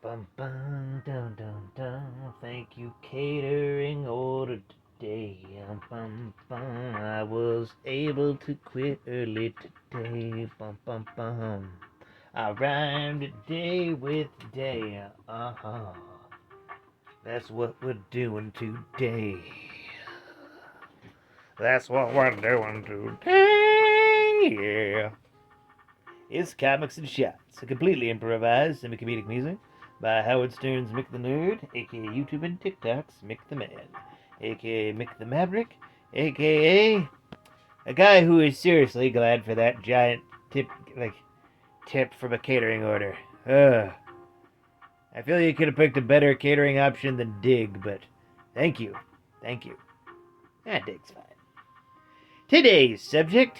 Bum bum dum dum dum. Thank you, catering order today. Bum bum. I was able to quit early today. Bum bum bum. I rhymed today with today. That's what we're doing today. That's what we're doing today. Yeah. It's Comics and Shots, a completely improvised semi-comedic music by Howard Stern's Mick the Nerd, aka YouTube and TikTok's Mick the Man, aka Mick the Maverick, aka a guy who is seriously glad for that giant tip from a catering order. I feel you could have picked a better catering option than Dig, but thank you. Thank you. Dig's fine. Today's subject,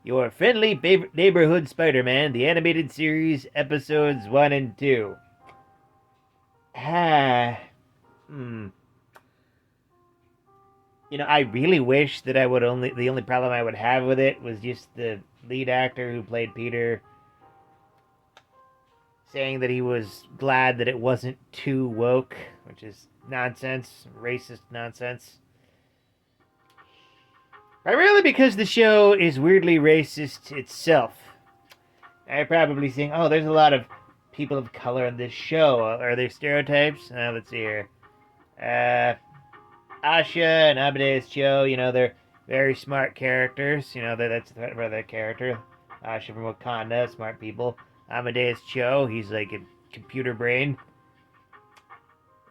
your friendly neighborhood Spider-Man, the animated series, episodes 1 and 2. Ah, hmm. I really wish that the only problem I would have with it was just the lead actor who played Peter saying that he was glad that it wasn't too woke, which is nonsense, racist nonsense. Primarily because the show is weirdly racist itself. I probably think, oh, there's a lot of people of color in this show. Are there stereotypes? Let's see here. Asha and Amadeus Cho, they're very smart characters. That's their character. Asha from Wakanda, smart people. Amadeus Cho, he's like a computer brain.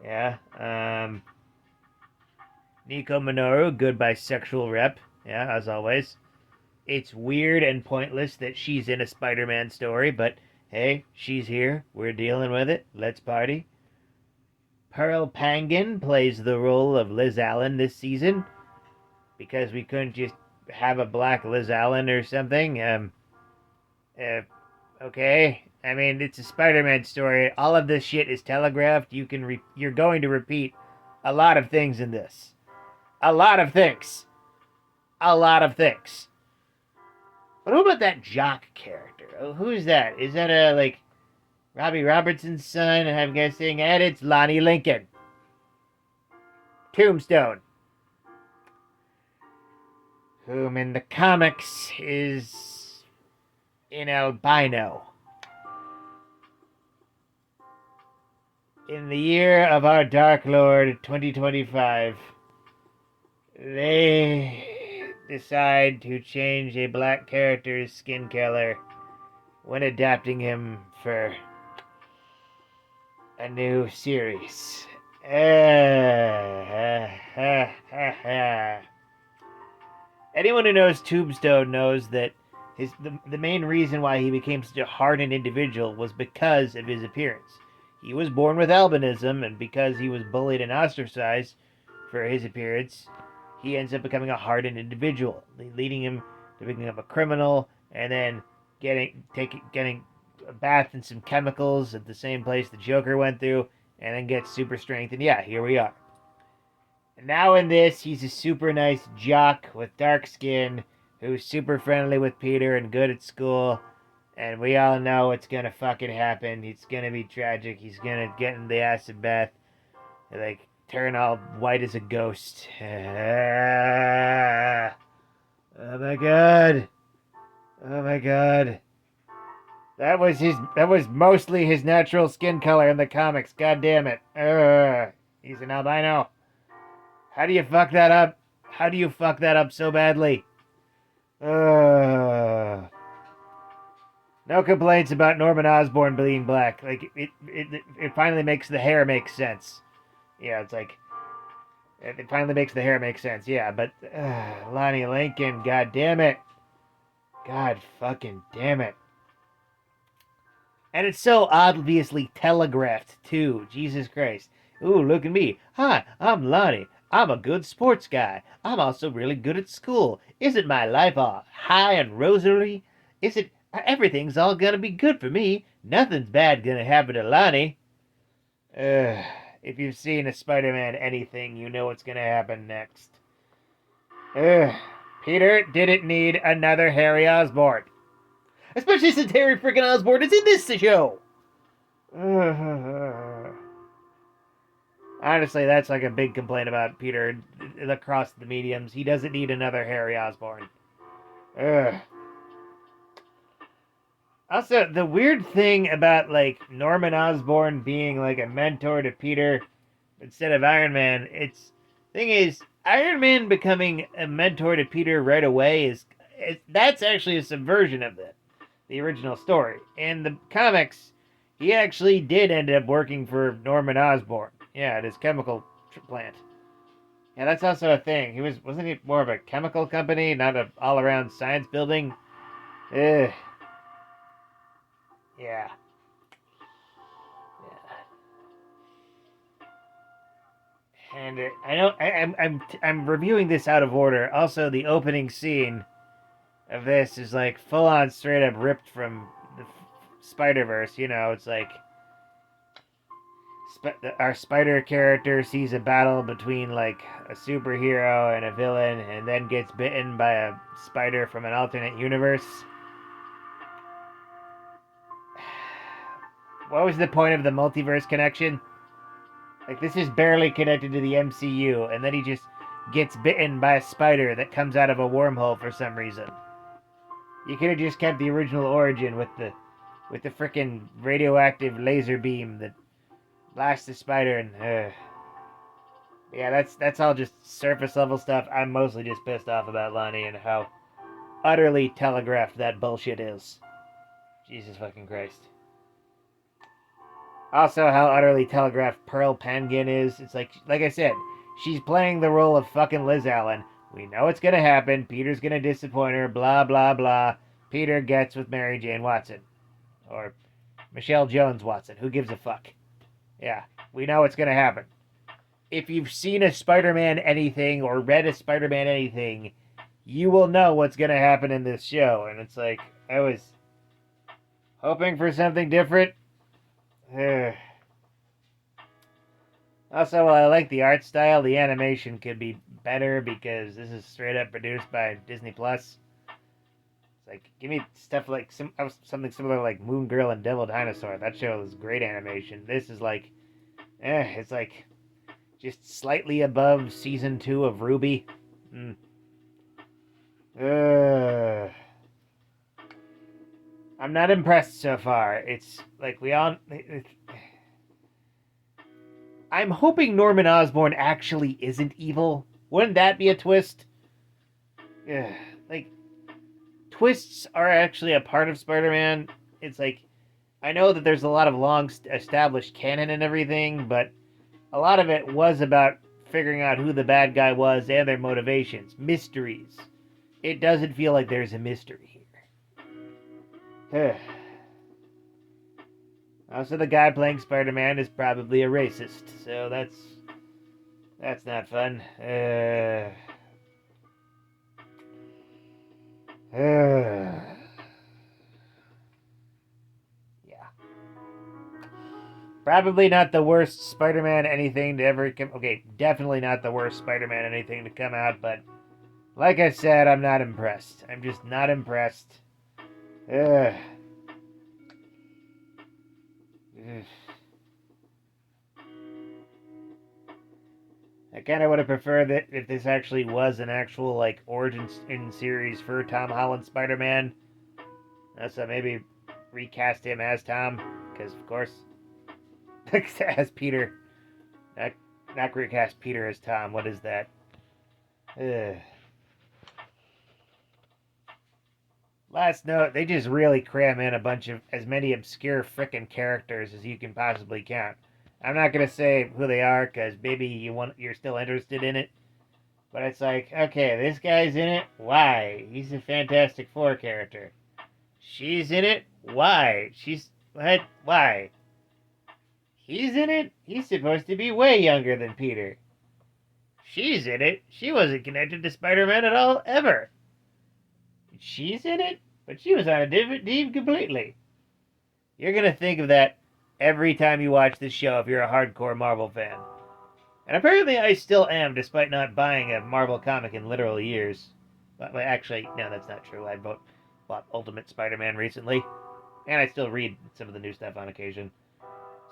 Yeah. Nico Minoru, good bisexual rep. Yeah, as always. It's weird and pointless that she's in a Spider-Man story, but hey, she's here. We're dealing with it. Let's party. Pearl Pangan plays the role of Liz Allen this season because we couldn't just have a black Liz Allen or something. Okay. I mean, it's a Spider-Man story. All of this shit is telegraphed. You're going to repeat a lot of things in this. A lot of things. A lot of things. But who about that Jock character? Who's that? Is that Robbie Robertson's son? I'm guessing. And it's Lonnie Lincoln. Tombstone. Whom in the comics is in albino. In the year of our Dark Lord 2025, they decide to change a black character's skin color when adapting him for a new series. Anyone who knows Tombstone knows that the main reason why he became such a hardened individual was because of his appearance. He was born with albinism, and because he was bullied and ostracized for his appearance, he ends up becoming a hardened individual, leading him to becoming a criminal, and then getting a bath in some chemicals at the same place the Joker went through, and then gets super strength. And yeah, here we are. And now in this, he's a super nice jock with dark skin who's super friendly with Peter and good at school. And we all know it's gonna fucking happen. It's gonna be tragic. He's gonna get in the acid bath, turn all white as a ghost. Oh my god. Oh my god. That was mostly his natural skin color in the comics. God damn it. He's an albino. How do you fuck that up? How do you fuck that up so badly? No complaints about Norman Osborn being black. It finally makes the hair make sense. Yeah, it finally makes the hair make sense. Yeah, but Lonnie Lincoln, god damn it. God fucking damn it. And it's so obviously telegraphed, too. Jesus Christ. Ooh, look at me. Hi, I'm Lonnie. I'm a good sports guy. I'm also really good at school. Isn't my life all high and rosary? Everything's all gonna be good for me. Nothing's bad gonna happen to Lonnie. If you've seen a Spider-Man anything, you know what's gonna happen next. Peter didn't need another Harry Osborn. Especially since Harry freaking Osborn is in this show. Honestly, that's like a big complaint about Peter across the mediums. He doesn't need another Harry Osborn. Ugh. Also, the weird thing about like Norman Osborn being like a mentor to Peter instead of Iron Man, thing is Iron Man becoming a mentor to Peter right away that's actually a subversion of the original story. In the comics, he actually did end up working for Norman Osborn. Yeah, at his chemical plant. Yeah, that's also a thing. Wasn't he more of a chemical company, not a all around science building? Ugh. Yeah. Yeah. And I know I'm reviewing this out of order. Also, the opening scene of this is like full on straight up ripped from the Spider Verse. You know, it's like our Spider character sees a battle between like a superhero and a villain, and then gets bitten by a spider from an alternate universe. What was the point of the multiverse connection? Like, this is barely connected to the MCU, and then he just gets bitten by a spider that comes out of a wormhole for some reason. You could have just kept the original origin with the frickin' radioactive laser beam that blasts the spider and yeah, that's all just surface level stuff. I'm mostly just pissed off about Lonnie and how utterly telegraphed that bullshit is. Jesus fucking Christ. Also, how utterly telegraphed Pearl Penguin is. It's like I said, she's playing the role of fucking Liz Allen. We know it's gonna happen. Peter's gonna disappoint her. Blah blah blah. Peter gets with Mary Jane Watson, or Michelle Jones Watson. Who gives a fuck? Yeah, we know it's gonna happen. If you've seen a Spider-Man anything or read a Spider-Man anything, you will know what's gonna happen in this show. And it's like I was hoping for something different. Also, while I like the art style, the animation could be better because this is straight up produced by Disney Plus. It's like, give me stuff like something similar like Moon Girl and Devil Dinosaur. That show is great animation. This is like, it's like just slightly above season 2 of Ruby. Mm. I'm not impressed so far. It's like I'm hoping Norman Osborn actually isn't evil. Wouldn't that be a twist? Ugh. Like, twists are actually a part of Spider-Man. It's like, I know that there's a lot of long established canon and everything, but a lot of it was about figuring out who the bad guy was and their motivations. Mysteries. It doesn't feel like there's a mystery here. Also, the guy playing Spider-Man is probably a racist, so that's not fun. Yeah. Probably not the worst Spider-Man anything to ever come. Okay, definitely not the worst Spider-Man anything to come out, but like I said, I'm not impressed. I'm just not impressed. Ugh. Ugh. I kind of would have preferred that if this actually was an actual like origin in series for Tom Holland Spider-Man. So maybe recast him as Tom, because of course, as Peter. Not recast Peter as Tom. What is that? Ugh. Last note, they just really cram in a bunch of as many obscure frickin' characters as you can possibly count. I'm not gonna say who they are because maybe you're still interested in it. But it's like, okay, this guy's in it. Why? He's a Fantastic Four character. She's in it. Why? She's what? Why? He's in it. He's supposed to be way younger than Peter. She's in it. She wasn't connected to Spider-Man at all ever. She's in it, but she was on a different team completely. You're gonna think of that every time you watch this show if you're a hardcore Marvel fan. And apparently I still am, despite not buying a Marvel comic in literal years. But actually, no, that's not true. I bought Ultimate Spider-Man recently, and I still read some of the new stuff on occasion.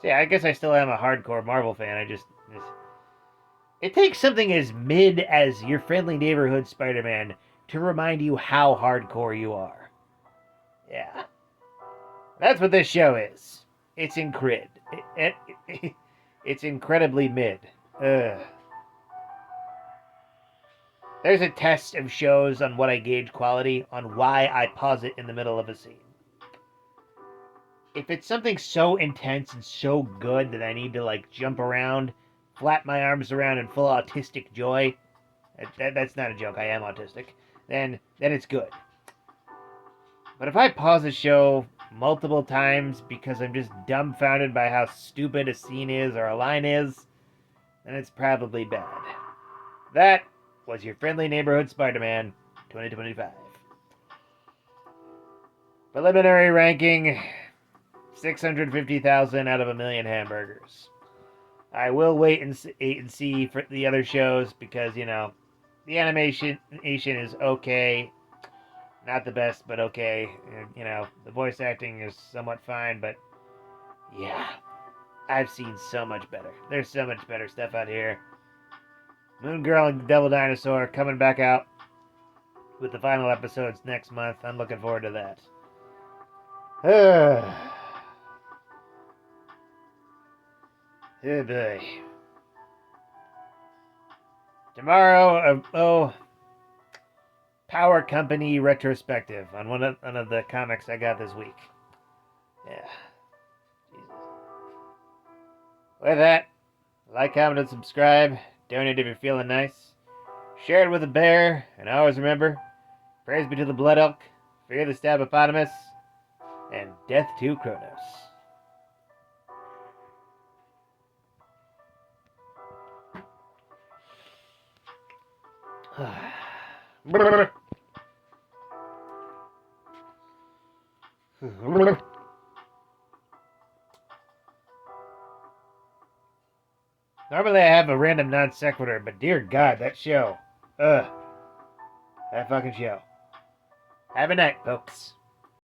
So yeah, I guess I still am a hardcore Marvel fan. It takes something as mid as Your Friendly Neighborhood Spider-Man to remind you how hardcore you are. Yeah. That's what this show is. It's it's incredibly mid. Ugh. There's a test of shows on what I gauge quality on why I pause it in the middle of a scene. If it's something so intense and so good that I need to like jump around, flap my arms around in full autistic joy, that's not a joke. I am autistic. Then it's good. But if I pause a show multiple times because I'm just dumbfounded by how stupid a scene is or a line is, then it's probably bad. That was Your Friendly Neighborhood Spider-Man 2025. Preliminary ranking 650,000 out of a million hamburgers. I will wait and see for the other shows because, the animation is okay. Not the best, but okay. The voice acting is somewhat fine, but yeah, I've seen so much better. There's so much better stuff out here. Moon Girl and Devil Dinosaur coming back out with the final episodes next month. I'm looking forward to that. Oh boy. Tomorrow, Power Company retrospective on one of the comics I got this week. Yeah. Jesus. With that, like, comment, and subscribe. Donate if you're feeling nice. Share it with a bear. And always remember, praise be to the Blood Elk, fear the Stabopotamus, and death to Kronos. Normally I have a random non sequitur, but dear God, that show. That fucking show. Have a night, folks.